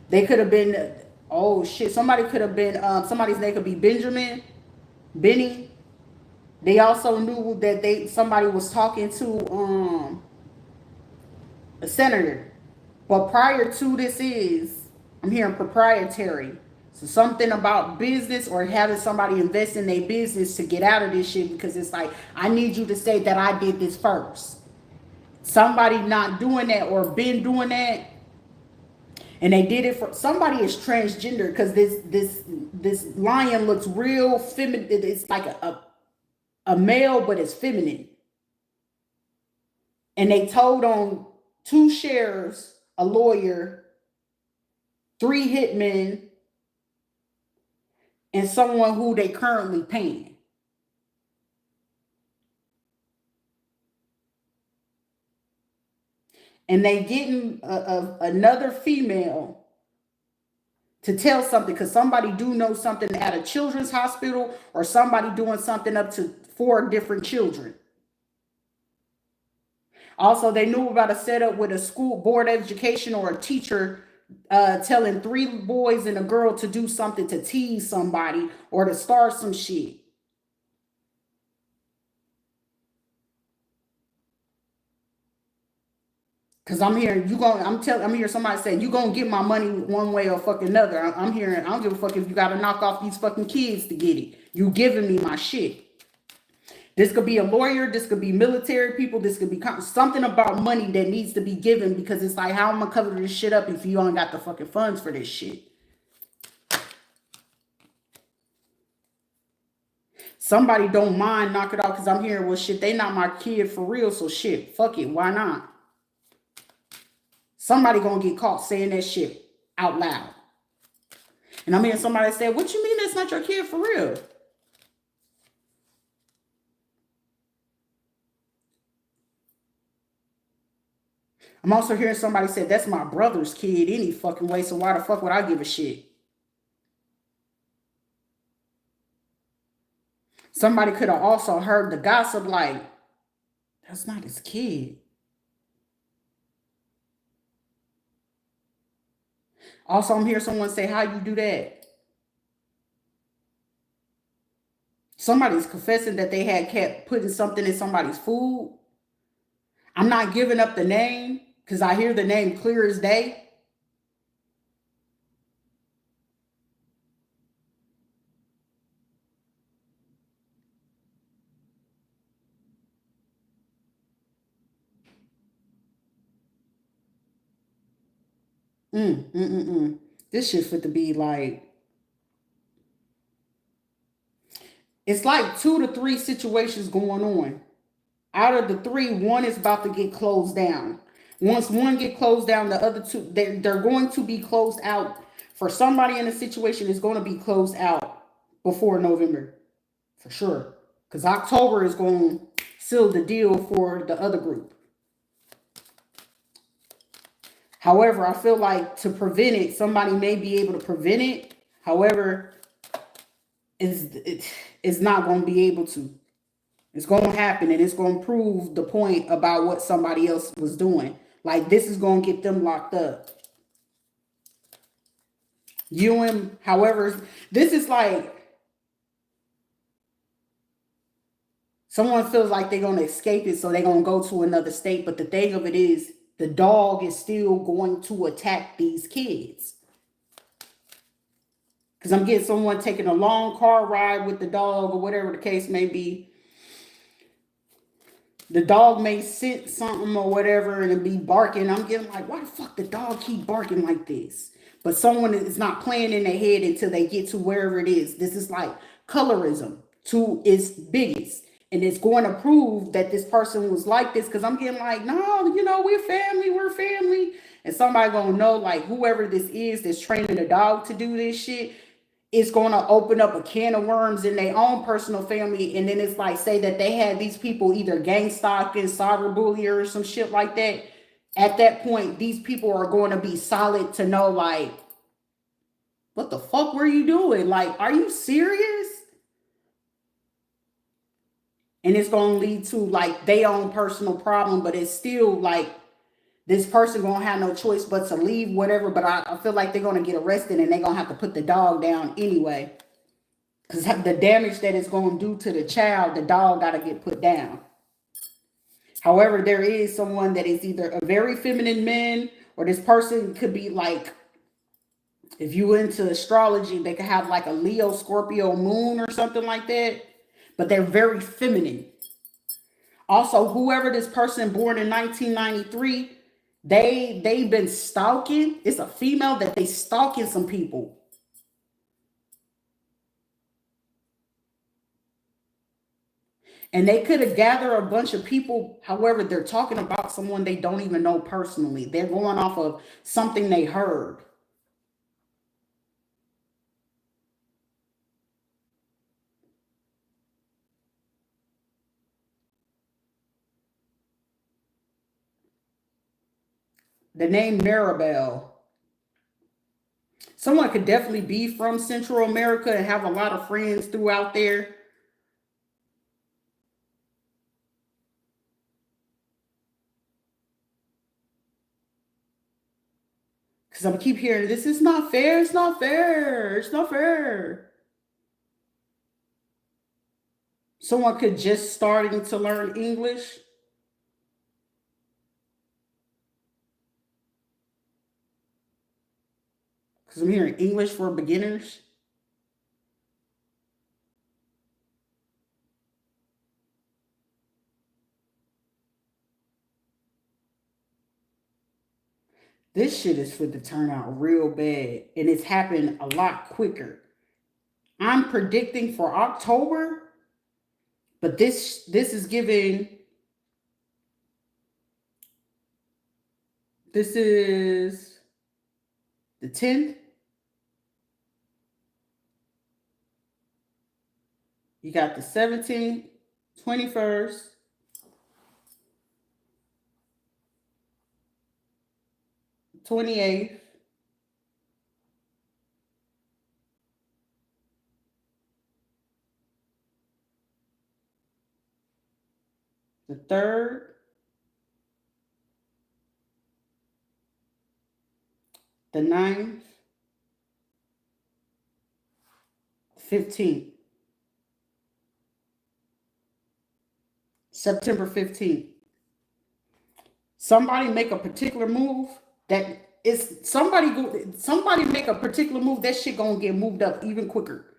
They could have been, oh shit, somebody could have been, somebody's name could be Benny. They also knew that somebody was talking to a senator. But prior to this I'm hearing proprietary. So something about business or having somebody invest in their business to get out of this shit, because it's like, I need you to say that I did this first. Somebody not doing that or been doing that, and they did it for somebody is transgender, because this lion looks real feminine. It's like a male, but it's feminine. And they told on 2 sheriffs, a lawyer, 3 hitmen, and someone who they currently paying. And they getting another female to tell something, because somebody do know something at a children's hospital, or somebody doing something up to 4 different children. Also, they knew about a setup with a school board education or a teacher telling 3 boys and a girl to do something to tease somebody or to start some shit. Cause I'm hearing I'm hearing somebody say, you gonna get my money one way or fucking another. I'm hearing, I don't give a fuck if you gotta knock off these fucking kids to get it. You giving me my shit. This could be a lawyer, this could be military people, this could be something about money that needs to be given, because it's like, how am I gonna cover this shit up if you ain't got the fucking funds for this shit? Somebody don't mind knock it off, because I'm hearing, well shit, they not my kid for real, so shit, fuck it, why not? Somebody gonna get caught saying that shit out loud. And I'm hearing somebody say, what you mean that's not your kid for real? I'm also hearing somebody say, that's my brother's kid any fucking way, so why the fuck would I give a shit? Somebody could have also heard the gossip like, that's not his kid. Also, I'm hearing someone say, how you do that? Somebody's confessing that they had kept putting something in somebody's food. I'm not giving up the name because I hear the name clear as day. This shit fit to be like, it's like 2 to 3 situations going on. Out of the 3, one is about to get closed down. Once one get closed down, the other 2, they're going to be closed out. For somebody in a situation, is going to be closed out before November, for sure. Because October is going to seal the deal for the other group. However, I feel like to prevent it, somebody may be able to prevent it. However, it's not going to be able to. It's going to happen, and it's going to prove the point about what somebody else was doing. Like, this is going to get them locked up. However, this is like someone feels like they're going to escape it, so they're going to go to another state. But the thing of it is, the dog is still going to attack these kids. Because I'm getting someone taking a long car ride with the dog or whatever the case may be. The dog may scent something or whatever and it be barking. I'm getting like, why the fuck the dog keep barking like this? But someone is not playing in their head until they get to wherever it is. This is like colorism to its biggest. And it's going to prove that this person was like this, because I'm getting like, no, we're family. And somebody going to know, like, whoever this is that's training the dog to do this shit, it's going to open up a can of worms in their own personal family. And then it's like, say that they had these people either gang stalking, cyberbullying, or some shit like that. At that point, these people are going to be solid to know, like, what the fuck were you doing? Like, are you serious? And it's going to lead to like their own personal problem, but it's still like this person going to have no choice but to leave, whatever. But I feel like they're going to get arrested and they're going to have to put the dog down anyway. Because the damage that it's going to do to the child, the dog got to get put down. However, there is someone that is either a very feminine man, or this person could be like, if you into astrology, they could have like a Leo, Scorpio moon or something like that. But they're very feminine. Also, whoever this person born in 1993, they've been stalking. It's a female that they stalking some people. And they could have gathered a bunch of people. However, they're talking about someone they don't even know personally. They're going off of something they heard. The name Maribel. Someone could definitely be from Central America and have a lot of friends throughout there. Because I keep hearing, this is not fair, it's not fair, it's not fair. Someone could just starting to learn English. Because I'm hearing English for beginners. This shit is for to turn out real bad. And it's happened a lot quicker. I'm predicting for October, but this is giving, this is the 10th. You got the 17th, 21st, 28th, the 3rd, the 9th, 15th. September 15th. Somebody make a particular move that is somebody make a particular move, that shit gonna get moved up even quicker.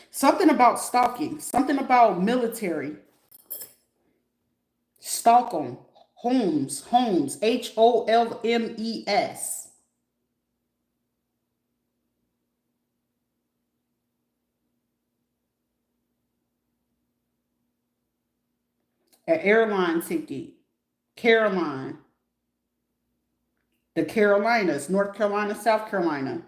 Something about stalking, something about military. Stockholm, Holmes, Holmes. An airline ticket, Caroline, the Carolinas, North Carolina, South Carolina.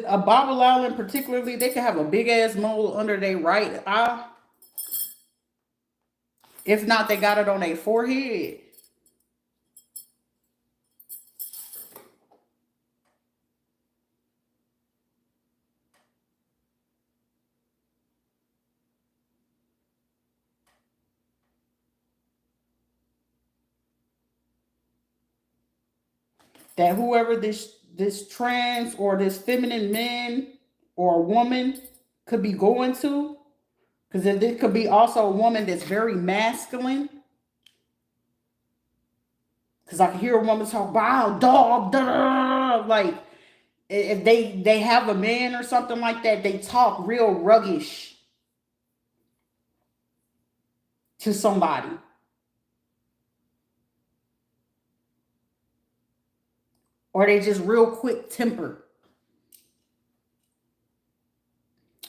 A Bobble Island, particularly, they can have a big ass mole under their right eye. If not, they got it on their forehead. That whoever this trans or this feminine man or woman could be going to, because it could be also a woman that's very masculine. Because I can hear a woman talk, wow, dog, duh, like if they have a man or something like that, they talk real ruggish to somebody. Or they just real quick temper.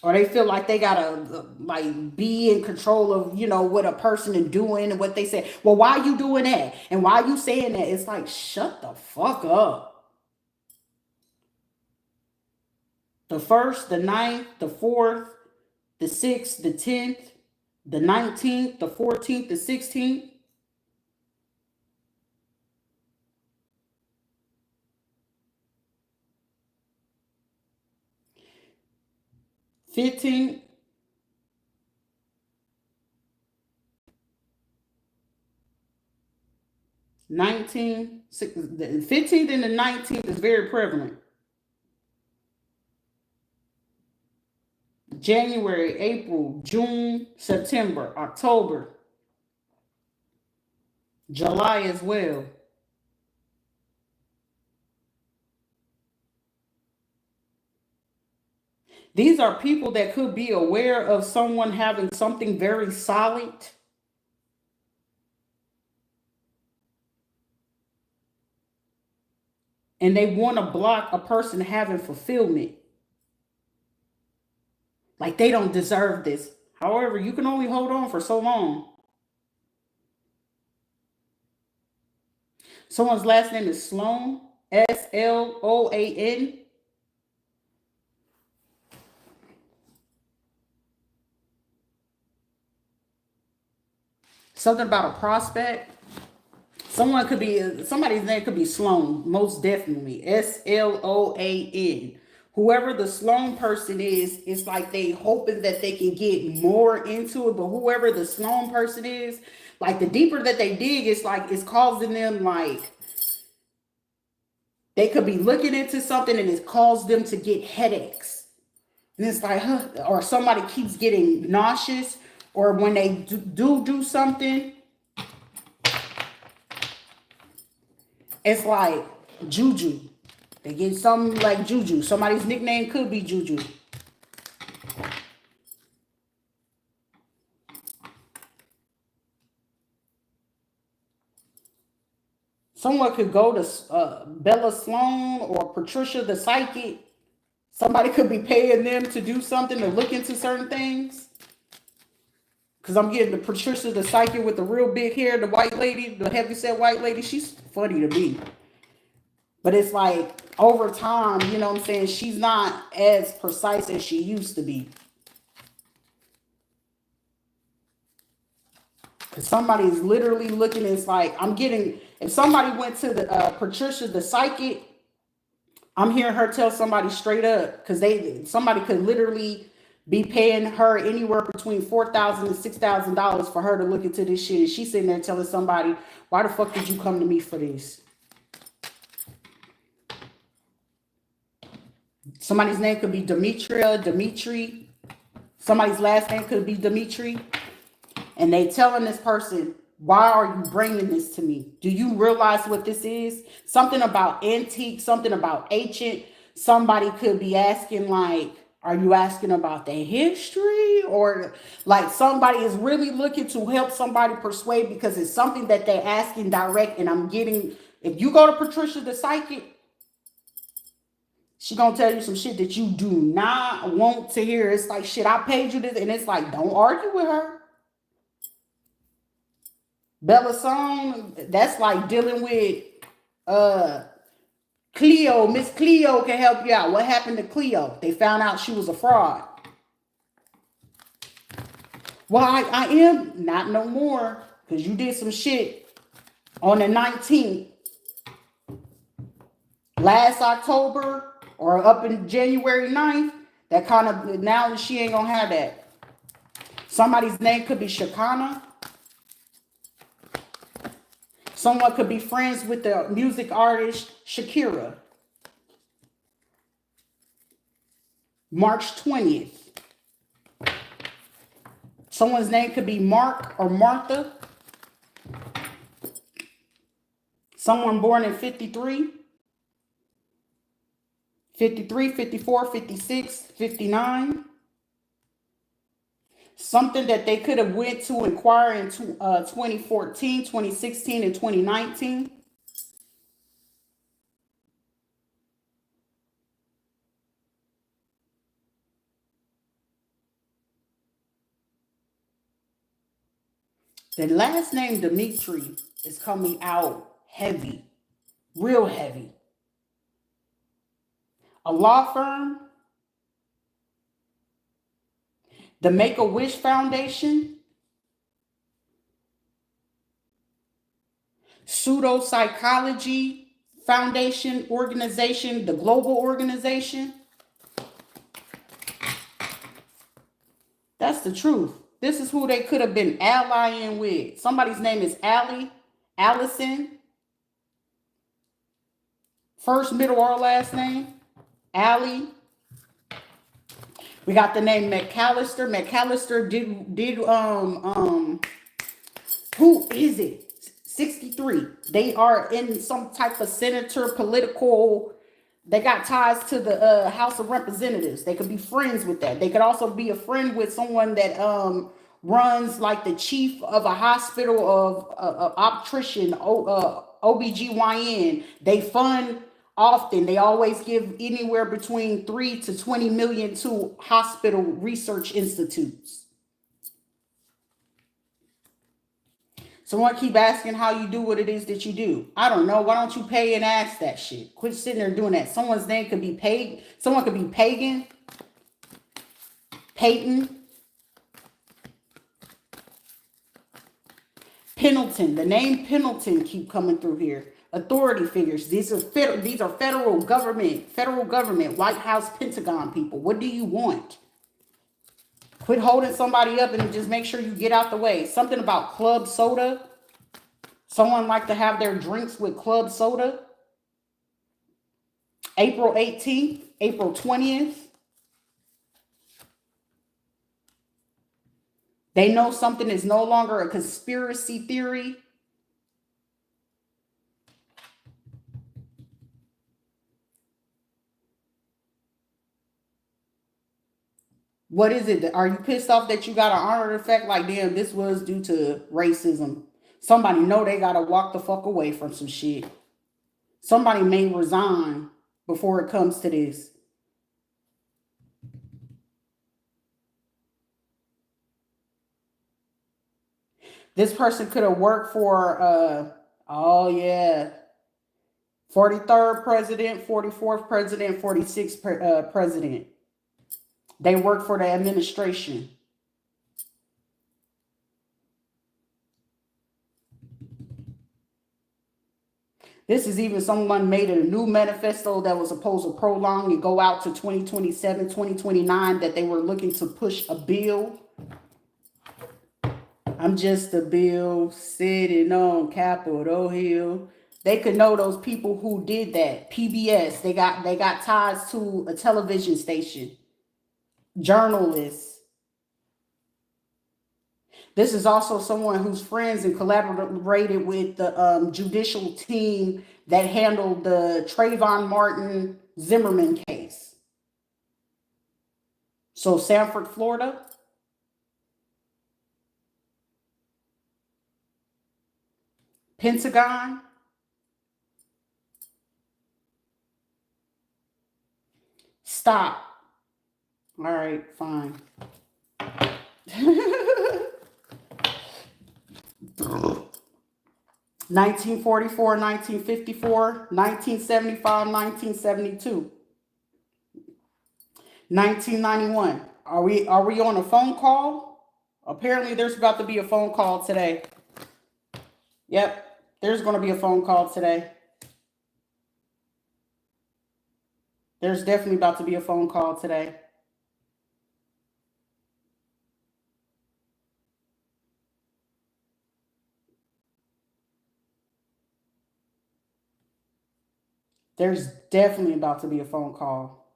Or they feel like they gotta like be in control of, what a person is doing and what they say. Well, why you doing that? And why you saying that? It's like, shut the fuck up. The 1st, the 9th, the 4th, the 6th, the 10th, the 19th, the 14th, the 16th. 15th, 19th, the 15th and the 19th is very prevalent. January, April, June, September, October, July as well. These are people that could be aware of someone having something very solid. And they want to block a person having fulfillment. Like they don't deserve this. However, you can only hold on for so long. Someone's last name is Sloan, Sloan. Something about a prospect. Somebody's name could be Sloan, most definitely. Sloan. Whoever the Sloan person is, it's like they hoping that they can get more into it. But whoever the Sloan person is, like the deeper that they dig, it's like it's causing them like they could be looking into something and it caused them to get headaches. And it's like, or somebody keeps getting nauseous, or when they do something, it's like juju. They get something like juju. Somebody's nickname could be juju. Someone could go to Bella Sloan or Patricia the Psychic. Somebody could be paying them to do something, to look into certain things. Because I'm getting the Patricia, the psychic with the real big hair, the white lady, the heavyset white lady. She's funny to me. But it's like over time, you know what I'm saying? She's not as precise as she used to be. Because somebody is literally looking, it's like, I'm getting, if somebody went to the Patricia, the psychic, I'm hearing her tell somebody straight up, because somebody could literally be paying her anywhere between $4,000 and $6,000 for her to look into this shit. And she's sitting there telling somebody, why the fuck did you come to me for this? Somebody's name could be Demetria, Dimitri. Somebody's last name could be Dimitri. And they telling this person, why are you bringing this to me? Do you realize what this is? Something about antique, something about ancient. Somebody could be asking like, are you asking about their history? Or like somebody is really looking to help somebody persuade because it's something that they're asking direct. And I'm getting, if you go to Patricia the psychic, she gonna tell you some shit that you do not want to hear. It's like, shit, I paid you this. And it's like, don't argue with her. Bella Song, that's like dealing with Cleo. Miss Cleo can help you out. What happened to Cleo? They found out she was a fraud. Why I am not no more, because you did some shit on the 19th. Last October or up in January 9th, that kind of, now she ain't gonna have that. Somebody's name could be Shakana. Someone could be friends with the music artist Shakira. March 20th. Someone's name could be Mark or Martha. Someone born in 53. 53, 54, 56, 59. Something that they could have went to inquire in 2014, 2016, and 2019. The last name Dimitri is coming out heavy, real heavy. A law firm, the Make-A-Wish Foundation, Pseudo-Psychology Foundation organization, the global organization. That's the truth. This is who they could have been allying with. Somebody's name is Allison. First, middle, or last name, Allie. We got the name McAllister. McAllister did who is it? 63. They are in some type of senator political. They got ties to the House of Representatives. They could be friends with that. They could also be a friend with someone that runs like the chief of a hospital of obstetrician, OBGYN. They fund often. They always give anywhere between 3 to 20 million to hospital research institutes. Someone keep asking how you do what it is that you do. I don't know. Why don't you pay and ask that shit? Quit sitting there doing that. Someone's name could be paid. Someone could be Pagan, Peyton, Pendleton. The name Pendleton keep coming through here. Authority figures. These are federal government, White House, Pentagon people. What do you want? Quit holding somebody up and just make sure you get out the way. Something about club soda. Someone like to have their drinks with club soda. April 18th, April 20th. They know something is no longer a conspiracy theory. What is it? Are you pissed off that you got an honor effect? Like, damn, this was due to racism. Somebody know they got to walk the fuck away from some shit. Somebody may resign before it comes to this. This person could have worked for, oh yeah, 43rd president, 44th president, 46th president. They worked for the administration. This is even someone made a new manifesto that was supposed to prolong and go out to 2027, 2029, that they were looking to push a bill. I'm just a bill sitting on Capitol Hill. They could know those people who did that. PBS, they got ties to a television station. Journalists. This is also someone who's friends and collaborated with the judicial team that handled the Trayvon Martin Zimmerman case. So Sanford, Florida. Pentagon. Stop. All right, fine. 1944, 1954, 1975, 1972, 1991. Are we on a phone call? Apparently there's about to be a phone call today. Yep, there's going to be a phone call today. There's definitely about to be a phone call today. There's definitely about to be a phone call.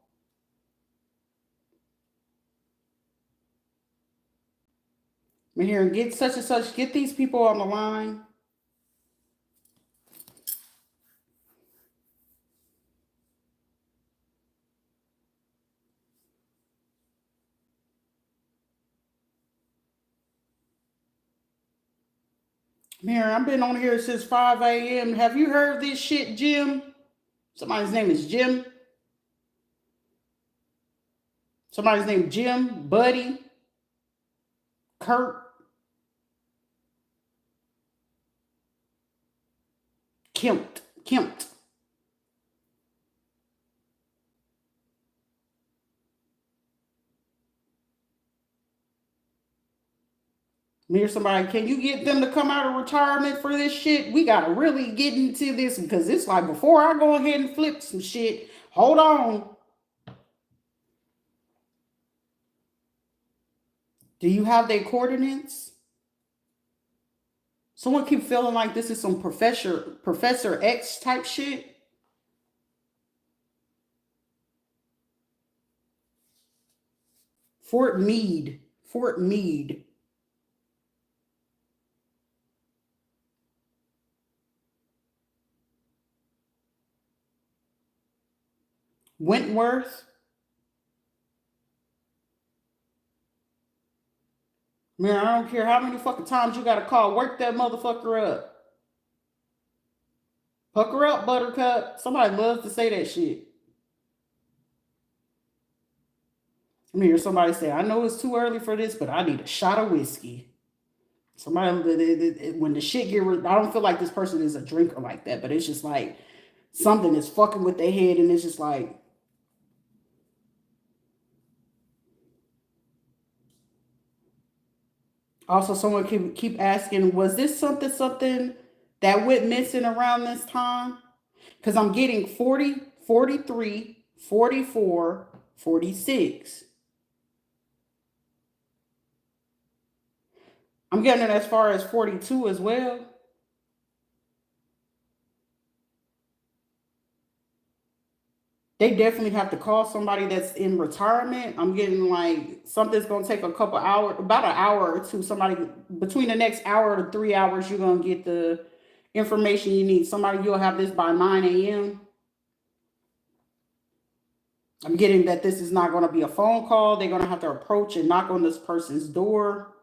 I'm here and get such and such. Get these people on the line. Here, I've been on here since 5 a.m. Have you heard this shit, Jim? Somebody's name is Jim. Somebody's name Jim, Buddy, Kurt, Kempt. Me or somebody, can you get them to come out of retirement for this shit? We gotta really get into this because it's like before I go ahead and flip some shit. Hold on. Do you have their coordinates? Someone keep feeling like this is some Professor X type shit. Fort Meade. Wentworth. Man, I don't care how many fucking times you gotta call. Work that motherfucker up. Hook her up, Buttercup. Somebody loves to say that shit. I hear somebody say, I know it's too early for this, but I need a shot of whiskey. Somebody, when the shit get, I don't feel like this person is a drinker like that, but it's just like something is fucking with their head, and it's just like, also someone keep asking, was this something that went missing around this time? Because I'm getting 40, 43, 44, 46. I'm getting it as far as 42 as well. They definitely have to call somebody that's in retirement. I'm getting like something's going to take a couple hours, about an hour or two. Somebody between the next hour to 3 hours, you're going to get the information you need. Somebody, you'll have this by 9 a.m. I'm getting that this is not going to be a phone call. They're going to have to approach and knock on this person's door.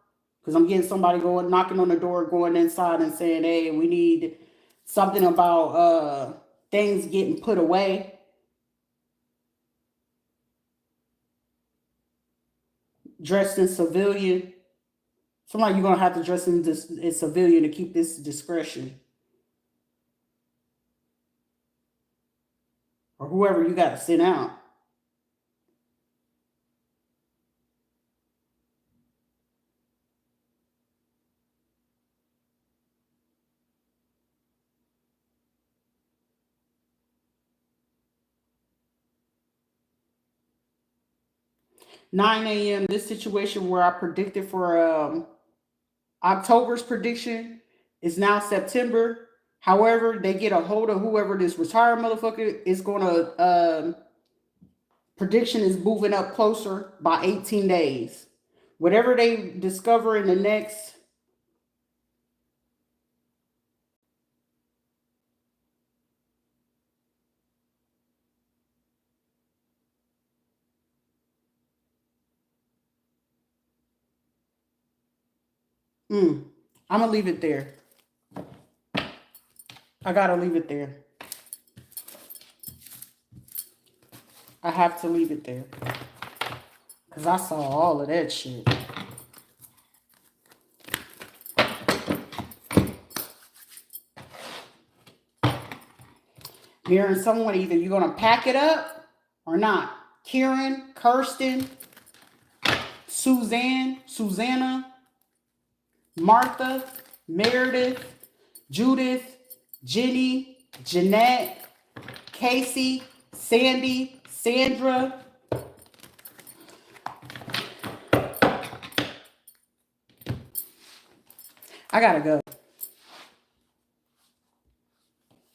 Because I'm getting somebody going, knocking on the door, going inside and saying, hey, we need something about things getting put away. Dressed in civilian. Somebody you're gonna have to dress in this in civilian to keep this discretion, or whoever you got to send out. 9 a.m. This situation where I predicted for October's prediction is now September. However, they get a hold of whoever this retired motherfucker is gonna prediction is moving up closer by 18 days. Whatever they discover in the next I'm gonna leave it there. I gotta leave it there. I have to leave it there. Cause I saw all of that shit. Hearing someone either you're gonna pack it up or not. Kieran, Kirsten, Suzanne, Susanna, Martha, Meredith, Judith, Jenny, Jeanette, Casey, Sandy, Sandra. I gotta go.